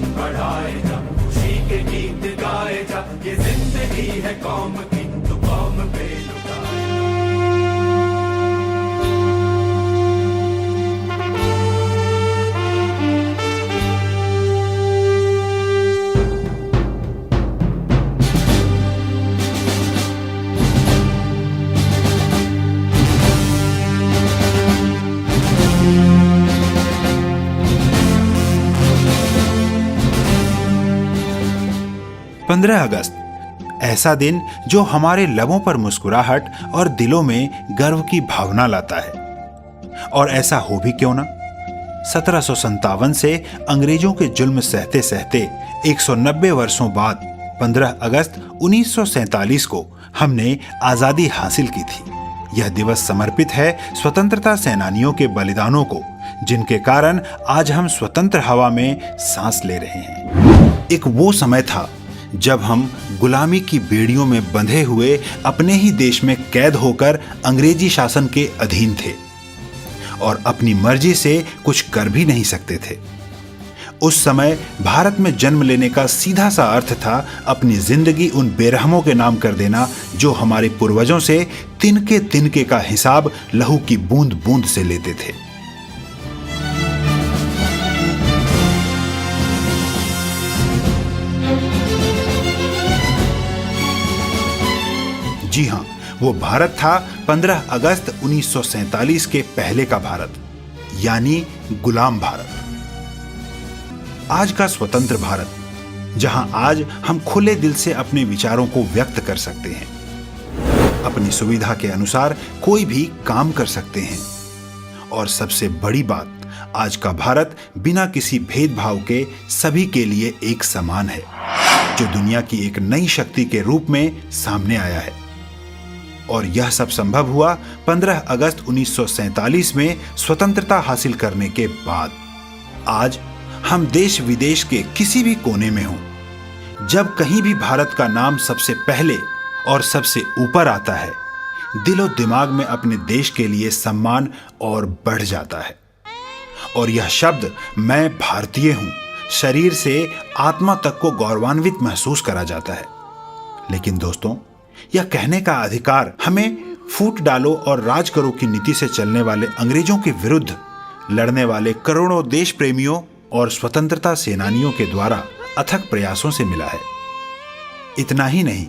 बढ़ाए जा, खुशी के गीत गाए जा, ये जिंदगी है कौम की, तू कौम पे लुटाए। पंद्रह अगस्त ऐसा दिन जो हमारे लबों पर मुस्कुराहट और दिलों में गर्व की भावना लाता है। और ऐसा हो भी क्यों ना। 1757 से अंग्रेजों के जुल्म सहते सहते 190 वर्षों बाद 15 अगस्त 1947 को हमने आजादी हासिल की थी। यह दिवस समर्पित है स्वतंत्रता सेनानियों के बलिदानों को, जिनके कारण आज हम स्वतंत्र हवा में सांस ले रहे हैं। एक वो समय था जब हम गुलामी की बेड़ियों में बंधे हुए अपने ही देश में कैद होकर अंग्रेजी शासन के अधीन थे और अपनी मर्जी से कुछ कर भी नहीं सकते थे। उस समय भारत में जन्म लेने का सीधा सा अर्थ था अपनी जिंदगी उन बेरहमों के नाम कर देना जो हमारे पूर्वजों से तिनके तिनके का हिसाब लहू की बूंद बूंद से लेते थे। जी हां, वो भारत था 15 अगस्त 1947 के पहले का भारत, यानी गुलाम भारत। आज का स्वतंत्र भारत, जहां आज हम खुले दिल से अपने विचारों को व्यक्त कर सकते हैं, अपनी सुविधा के अनुसार कोई भी काम कर सकते हैं। और सबसे बड़ी बात, आज का भारत बिना किसी भेदभाव के सभी के लिए एक समान है, जो दुनिया की एक नई शक्ति के रूप में सामने आया है। और यह सब संभव हुआ 15 अगस्त 1947 में स्वतंत्रता हासिल करने के बाद। आज हम देश विदेश के किसी भी कोने में हों, जब कहीं भी भारत का नाम सबसे पहले और सबसे ऊपर आता है, दिलो दिमाग में अपने देश के लिए सम्मान और बढ़ जाता है। और यह शब्द मैं भारतीय हूं, शरीर से आत्मा तक को गौरवान्वित महसूस करा जाता है। लेकिन दोस्तों, यह कहने का अधिकार हमें फूट डालो और राज करो की नीति से चलने वाले अंग्रेजों के विरुद्ध लड़ने वाले करोड़ों देश प्रेमियों और स्वतंत्रता सेनानियों के द्वारा अथक प्रयासों से मिला है। इतना ही नहीं,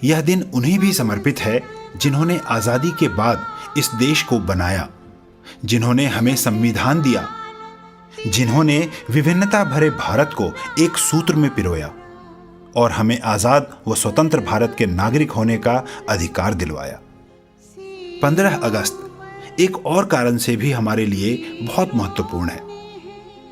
यह दिन उन्हें भी समर्पित है जिन्होंने आजादी के बाद इस देश को बनाया, जिन्होंने हमें संविधान दिया, जिन्होंने विभिन्नता भरे भारत को एक सूत्र में पिरोया और हमें आजाद व स्वतंत्र भारत के नागरिक होने का अधिकार दिलवाया। 15 अगस्त एक और कारण से भी हमारे लिए बहुत महत्वपूर्ण है।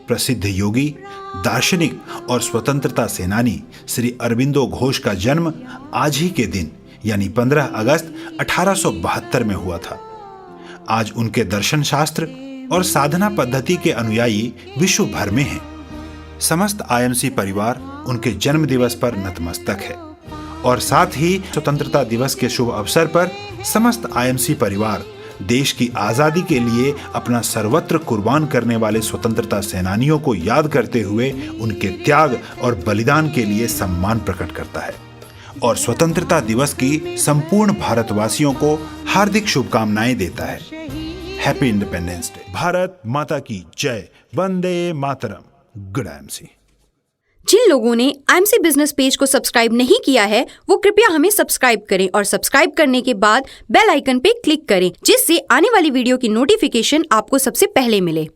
प्रसिद्ध योगी, दार्शनिक और स्वतंत्रता सेनानी श्री अरबिंदो घोष का जन्म आज ही के दिन यानी 15 अगस्त 1872 में हुआ था। आज उनके दर्शन शास्त्र और साधना पद्धति के अनुयायी विश्व भर में हैं। समस्त आईएमसी परिवार उनके जन्म दिवस पर नतमस्तक है और साथ ही स्वतंत्रता दिवस के शुभ अवसर पर समस्त आईएमसी परिवार देश की आजादी के लिए अपना सर्वत्र कुर्बान करने वाले स्वतंत्रता सेनानियों को याद करते हुए उनके त्याग और बलिदान के लिए सम्मान प्रकट करता है और स्वतंत्रता दिवस की संपूर्ण भारतवासियों को हार्दिक शुभकामनाएं देता है। Happy independence day. भारत माता की जय। वंदे मातरम। Good IMC. जिन लोगों ने आईएमसी बिजनेस पेज को सब्सक्राइब नहीं किया है, वो कृपया हमें सब्सक्राइब करें और सब्सक्राइब करने के बाद बेल आइकन पे क्लिक करें, जिससे आने वाली वीडियो की नोटिफिकेशन आपको सबसे पहले मिले।